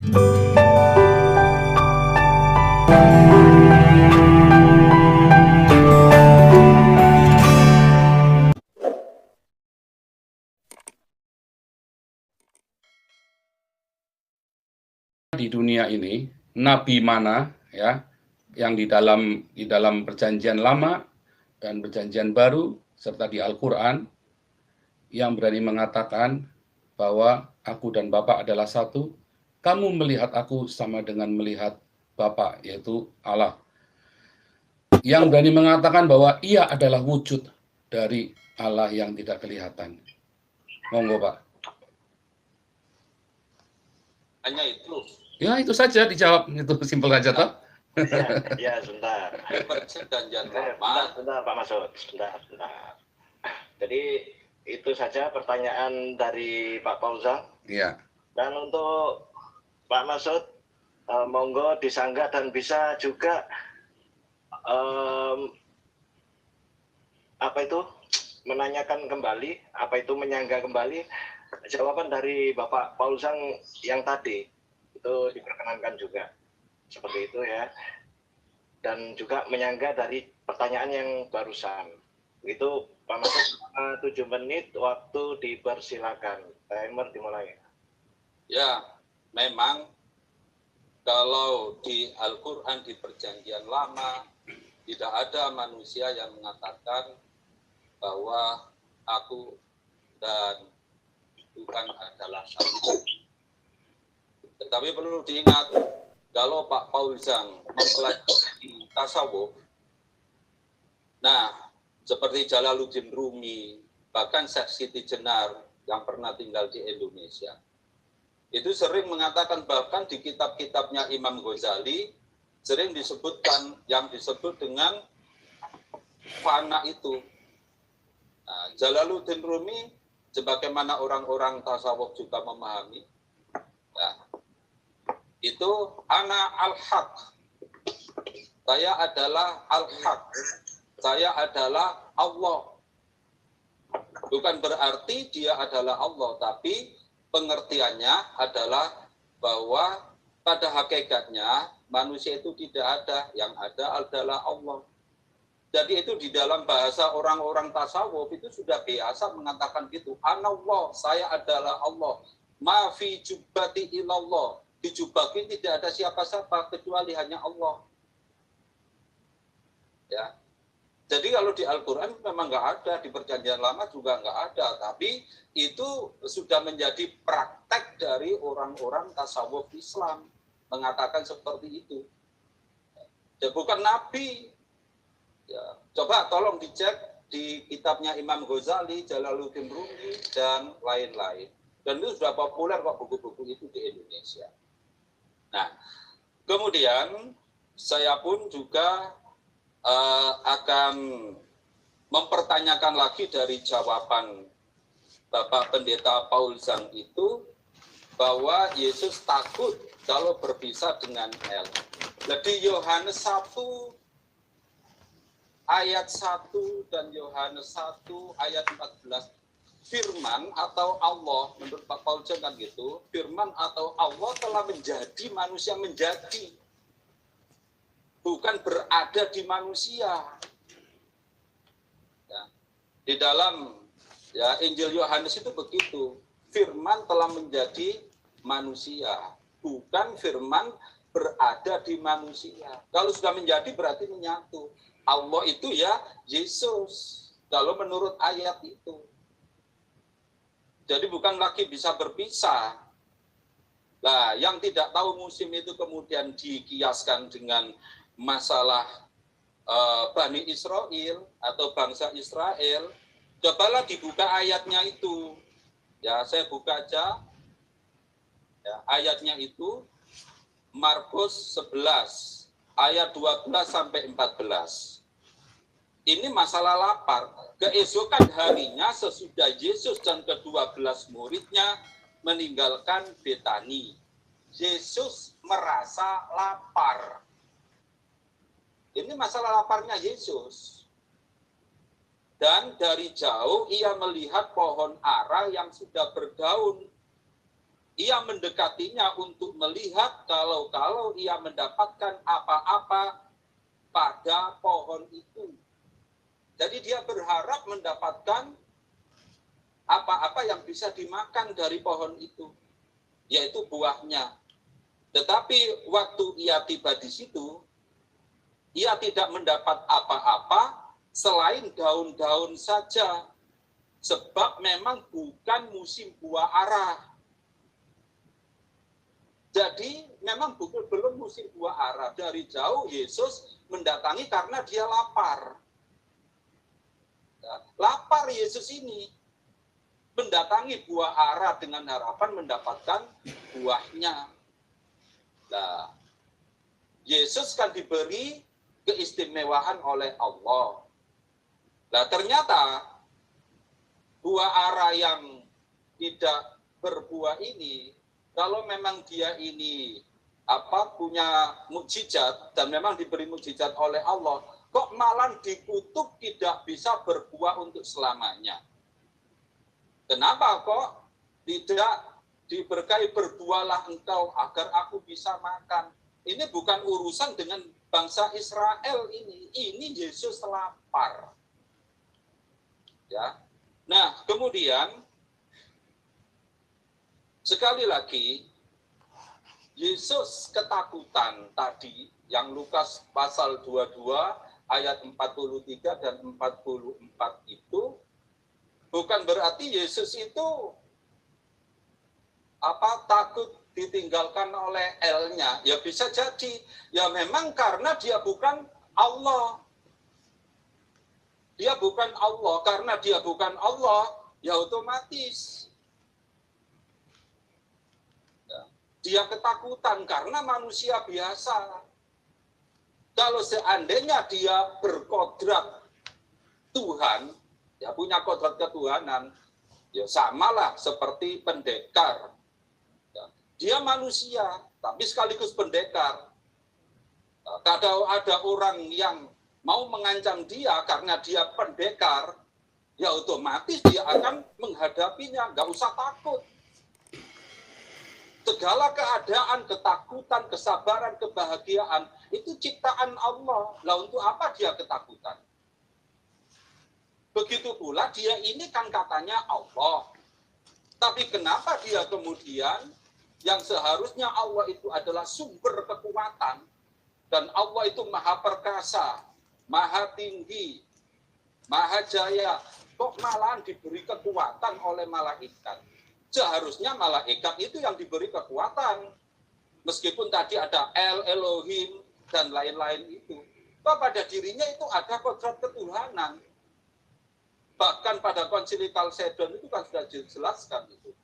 Di dunia ini, nabi mana ya yang di dalam perjanjian lama dan perjanjian baru serta di Al-Qur'an yang berani mengatakan bahwa aku dan Bapa adalah satu, kamu melihat aku sama dengan melihat Bapa, yaitu Allah. Yang berani mengatakan bahwa ia adalah wujud dari Allah yang tidak kelihatan. Monggo, Pak. Hanya itu. Ya, itu saja dijawab, itu simpel aja toh. Ya, sebentar. Perjanjian Sebentar, Pak Masud. Sebentar. Jadi itu saja pertanyaan dari Pak Fauzan. Iya. Dan untuk Pak Masud, monggo disanggah dan bisa juga menanyakan kembali, menyanggah kembali jawaban dari Bapak Fauzan yang tadi. Itu diperkenankan juga seperti itu ya, dan juga menyanggah dari pertanyaan yang barusan itu Pak Masud. 7 menit waktu dipersilakan, timer dimulai ya. Memang kalau di Al-Quran di perjanjian lama tidak ada manusia yang mengatakan bahwa aku dan Tuhan adalah satu. Tetapi perlu diingat, kalau Pak Fauzan mempelajari tasawuf, nah seperti Jalaluddin Rumi, bahkan Syekh Siti Jenar yang pernah tinggal di Indonesia, itu sering mengatakan, bahkan di kitab-kitabnya Imam Ghazali sering disebutkan yang disebut dengan fana itu. Nah, Jalaluddin Rumi, sebagaimana orang-orang tasawuf juga memahami, nah, itu ana al-haq, saya adalah al-haq, saya adalah Allah. Bukan berarti dia adalah Allah, tapi pengertiannya adalah bahwa pada hakikatnya manusia itu tidak ada, yang ada adalah Allah. Jadi itu di dalam bahasa orang-orang tasawuf itu sudah biasa mengatakan gitu, anallah, saya adalah Allah, ma fi jubbati ilallah, di jubah ini tidak ada siapa-siapa kecuali hanya Allah. Ya. Jadi kalau di Al-Quran memang nggak ada, di perjanjian lama juga nggak ada, tapi itu sudah menjadi praktek dari orang-orang tasawuf Islam mengatakan seperti itu. Ya, bukan Nabi. Ya, coba tolong dicek di kitabnya Imam Ghazali, Jalaluddin Rumi, dan lain-lain. Dan itu sudah populer kok buku-buku itu di Indonesia. Nah, kemudian saya pun juga akan mempertanyakan lagi dari jawaban Bapak Pendeta Paul Zhang itu, bahwa Yesus takut kalau berpisah dengan El. Jadi Yohanes 1 ayat 1 dan Yohanes 1 ayat 14, firman atau Allah, menurut Pak Paul Zhang kan gitu, firman atau Allah telah menjadi manusia, menjadi, bukan berada di manusia. Ya. Di dalam ya, Injil Yohanes itu begitu, firman telah menjadi manusia, bukan firman berada di manusia. Kalau sudah menjadi berarti menyatu. Allah itu ya Yesus, kalau menurut ayat itu. Jadi bukan lagi bisa berpisah. Nah, yang tidak tahu musim itu kemudian dikiaskan dengan masalah Bani Israel atau bangsa Israel. Cobalah dibuka ayatnya itu. Ya, saya buka aja. Ya, ayatnya itu Markus 11 ayat 12 sampai 14. Ini masalah lapar. Keesokan harinya sesudah Yesus dan ke-12 muridnya meninggalkan Betani, Yesus merasa lapar. Ini masalah laparnya Yesus. Dan dari jauh ia melihat pohon ara yang sudah berdaun. ia mendekatinya untuk melihat kalau ia mendapatkan apa-apa pada pohon itu. Jadi dia berharap mendapatkan apa-apa yang bisa dimakan dari pohon itu, yaitu buahnya. Tetapi waktu ia tiba di situ, ia tidak mendapat apa-apa selain daun-daun saja, sebab memang bukan musim buah ara. Jadi memang belum musim buah ara. Dari jauh Yesus mendatangi karena dia lapar. Lapar Yesus ini mendatangi buah ara dengan harapan mendapatkan buahnya. Nah, Yesus kan diberi keistimewaan oleh Allah. Nah, ternyata buah ara yang tidak berbuah ini, kalau memang dia ini punya mukjizat dan memang diberi mukjizat oleh Allah, kok malah dikutuk tidak bisa berbuah untuk selamanya? Kenapa kok tidak diberkahi berbuahlah engkau agar aku bisa makan? Ini bukan urusan dengan bangsa Israel ini. Ini Yesus lapar. Ya. Nah, kemudian sekali lagi, Yesus ketakutan tadi, yang Lukas pasal 22 ayat 43 dan 44 itu, bukan berarti Yesus itu takut ditinggalkan oleh L-nya. Ya bisa jadi, ya memang karena dia bukan Allah. Dia bukan Allah, karena dia bukan Allah, ya otomatis dia ketakutan karena manusia biasa. Kalau seandainya dia berkodrat Tuhan, ya punya kodrat ketuhanan, ya samalah seperti pendekar. Ya, dia manusia, tapi sekaligus pendekar. Kalau ada orang yang mau mengancam dia karena dia pendekar, ya otomatis dia akan menghadapinya, nggak usah takut. Segala keadaan, ketakutan, kesabaran, kebahagiaan, itu ciptaan Allah. Lah untuk apa dia ketakutan? Begitu pula dia ini kan katanya Allah. Tapi kenapa dia kemudian, yang seharusnya Allah itu adalah sumber kekuatan, dan Allah itu maha perkasa, maha tinggi, maha jaya, kok malahan diberi kekuatan oleh malaikat? Seharusnya malaikat itu yang diberi kekuatan. Meskipun tadi ada Elohim dan lain-lain itu. Bahwa pada dirinya itu ada kodrat ketuhanan. Bahkan pada konsili Kalsedon itu kan sudah dijelaskan itu.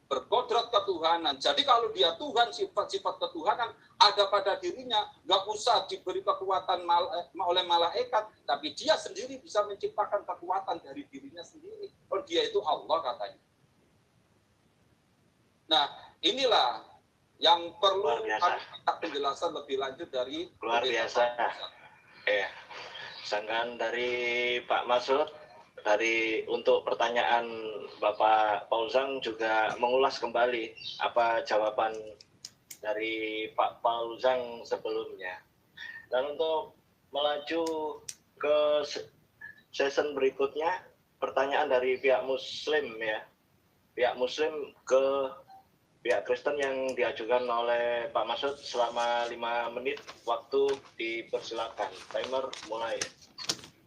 Berkodrat ketuhanan. Jadi kalau dia Tuhan, sifat-sifat ketuhanan ada pada dirinya, nggak usah diberi kekuatan oleh malaikat, tapi dia sendiri bisa menciptakan kekuatan dari dirinya sendiri. Oh, dia itu Allah katanya. Nah, inilah yang perlu kita penjelasan lebih lanjut dari luar biasa. Ya, sanggahan dari Pak Masud, untuk pertanyaan Bapak Paulzang juga mengulas kembali apa jawaban dari Pak Paulzang sebelumnya. Dan untuk melaju ke season berikutnya, pertanyaan dari pihak Muslim ya, pihak Muslim ke pihak Kristen yang diajukan oleh Pak Masud selama 5 menit, waktu dipersilakan. Timer mulai.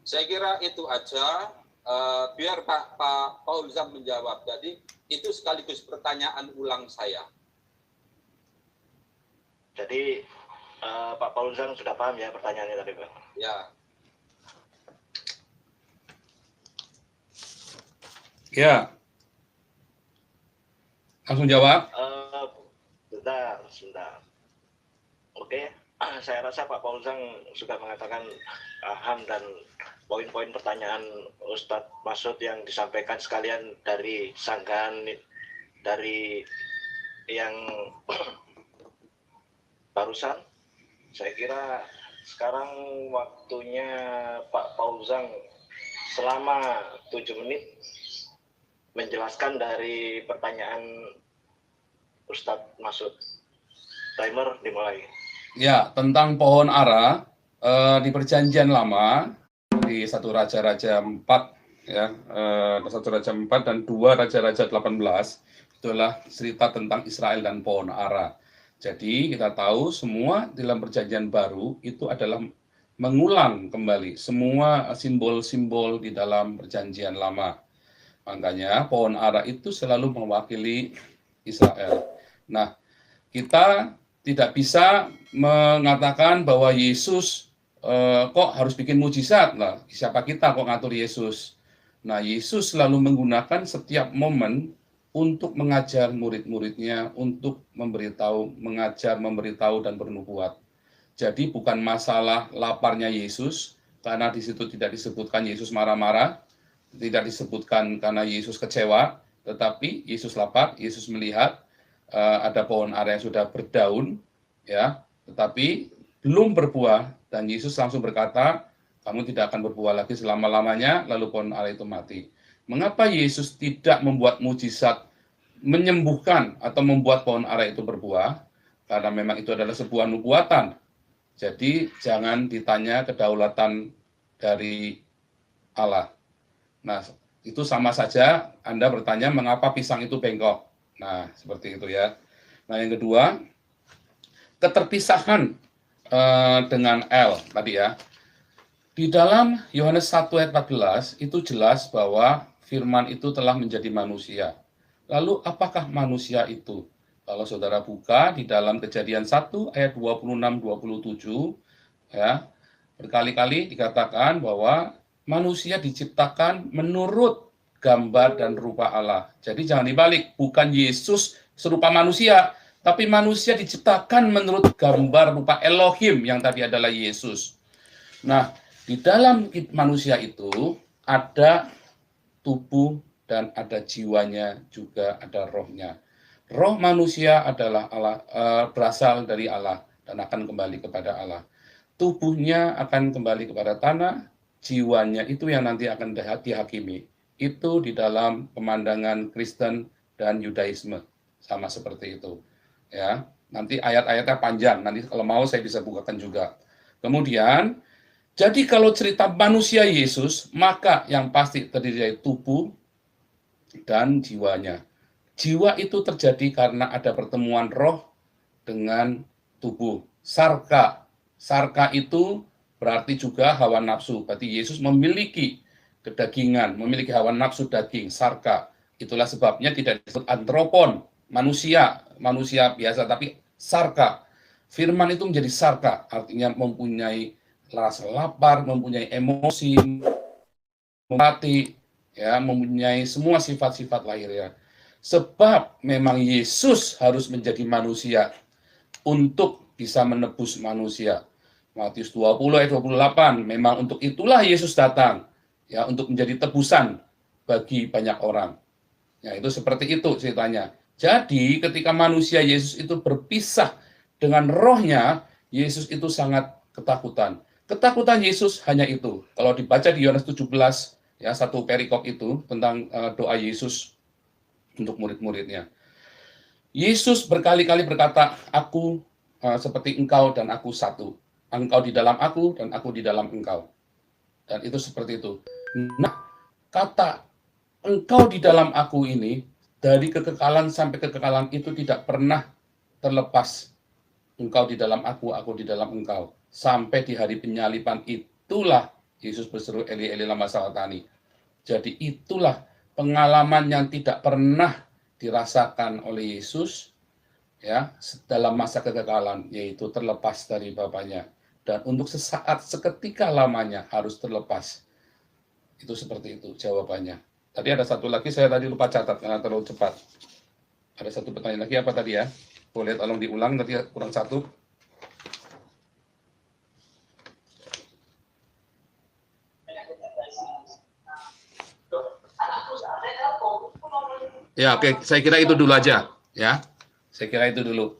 Saya kira itu aja, biar Pak Paulzang menjawab. Jadi itu sekaligus pertanyaan ulang saya. Jadi Pak Paulzang sudah paham ya pertanyaannya tadi, Pak? Ya. Ya. Langsung jawab. Sebentar. Oke, saya rasa Pak Paulzang sudah mengatakan paham dan poin-poin pertanyaan Ustadz Masud yang disampaikan sekalian dari sanggahan dari yang barusan. Saya kira sekarang waktunya Pak Paulzang selama 7 menit menjelaskan dari pertanyaan Ustadz Masud. Timer dimulai. Ya, tentang pohon ara di Perjanjian Lama di 1 Raja-Raja 4 ya, 1 Raja 4 dan 2 Raja-Raja 18 itulah cerita tentang Israel dan pohon ara. Jadi kita tahu semua dalam Perjanjian Baru itu adalah mengulang kembali semua simbol-simbol di dalam Perjanjian Lama. Makanya pohon ara itu selalu mewakili Israel. Nah, kita tidak bisa mengatakan bahwa Yesus kok harus bikin mujizat lah. Siapa kita kok ngatur Yesus? Nah, Yesus selalu menggunakan setiap momen untuk mengajar murid-muridnya, untuk mengajar, memberitahu, dan bernubuat. Jadi bukan masalah laparnya Yesus, karena di situ tidak disebutkan Yesus marah-marah, tidak disebutkan karena Yesus kecewa, tetapi Yesus lapar, Yesus melihat ada pohon ara yang sudah berdaun, ya, tetapi belum berbuah, dan Yesus langsung berkata, kamu tidak akan berbuah lagi selama-lamanya, lalu pohon ara itu mati. Mengapa Yesus tidak membuat mujizat menyembuhkan atau membuat pohon ara itu berbuah? Karena memang itu adalah sebuah nubuatan. Jadi jangan ditanya kedaulatan dari Allah. Nah, itu sama saja Anda bertanya mengapa pisang itu bengkok. Nah, seperti itu ya. Nah, yang kedua, keterpisahan dengan L tadi ya. Di dalam Yohanes 1 ayat 14 itu jelas bahwa firman itu telah menjadi manusia. Lalu apakah manusia itu? Kalau saudara buka di dalam Kejadian 1 ayat 26-27 ya, berkali-kali dikatakan bahwa manusia diciptakan menurut gambar dan rupa Allah. Jadi jangan dibalik, bukan Yesus serupa manusia, tapi manusia diciptakan menurut gambar rupa Elohim yang tadi adalah Yesus. Nah, di dalam manusia itu ada tubuh dan ada jiwanya, juga ada rohnya. Roh manusia adalah Allah, berasal dari Allah dan akan kembali kepada Allah. Tubuhnya akan kembali kepada tanah, jiwanya itu yang nanti akan dihakimi. Itu di dalam pemandangan Kristen dan Yudaisme, sama seperti itu. Ya, nanti ayat-ayatnya panjang, nanti kalau mau saya bisa bukakan juga. Kemudian, jadi kalau cerita manusia Yesus, maka yang pasti terdiri dari tubuh dan jiwanya. Jiwa itu terjadi karena ada pertemuan roh dengan tubuh. Sarka. Sarka itu berarti juga hawa nafsu. Berarti Yesus memiliki kedagingan, memiliki hawa nafsu daging, sarka. Itulah sebabnya tidak disebut antropon, manusia biasa, tapi sarka. Firman itu menjadi sarka, artinya mempunyai rasa lapar, mempunyai emosi, mati, ya, mempunyai semua sifat-sifat lahiriah. Sebab memang Yesus harus menjadi manusia untuk bisa menebus manusia. Matius 20 ayat 28, memang untuk itulah Yesus datang, ya, untuk menjadi tebusan bagi banyak orang. Ya, itu seperti itu ceritanya. Jadi ketika manusia Yesus itu berpisah dengan rohnya, Yesus itu sangat ketakutan. Ketakutan Yesus hanya itu. Kalau dibaca di Yohanes 17, ya, satu perikop itu tentang doa Yesus untuk murid-muridnya. Yesus berkali-kali berkata, aku seperti engkau dan aku satu. Engkau di dalam aku dan aku di dalam engkau. Dan itu seperti itu. Nah, kata engkau di dalam aku ini, dari kekekalan sampai kekekalan itu tidak pernah terlepas. Engkau di dalam aku di dalam engkau. Sampai di hari penyaliban itulah Yesus berseru, Eli Eli lama sabachthani. Jadi itulah pengalaman yang tidak pernah dirasakan oleh Yesus, ya, dalam masa kekekalan, yaitu terlepas dari Bapaknya. Dan untuk sesaat, seketika lamanya harus terlepas. Itu seperti itu jawabannya. Tadi ada satu lagi, saya tadi lupa catat karena terlalu cepat. Ada satu pertanyaan lagi, apa tadi ya? Boleh tolong diulang, tadi kurang satu. Ya, oke, saya kira itu dulu aja, ya. Saya kira itu dulu.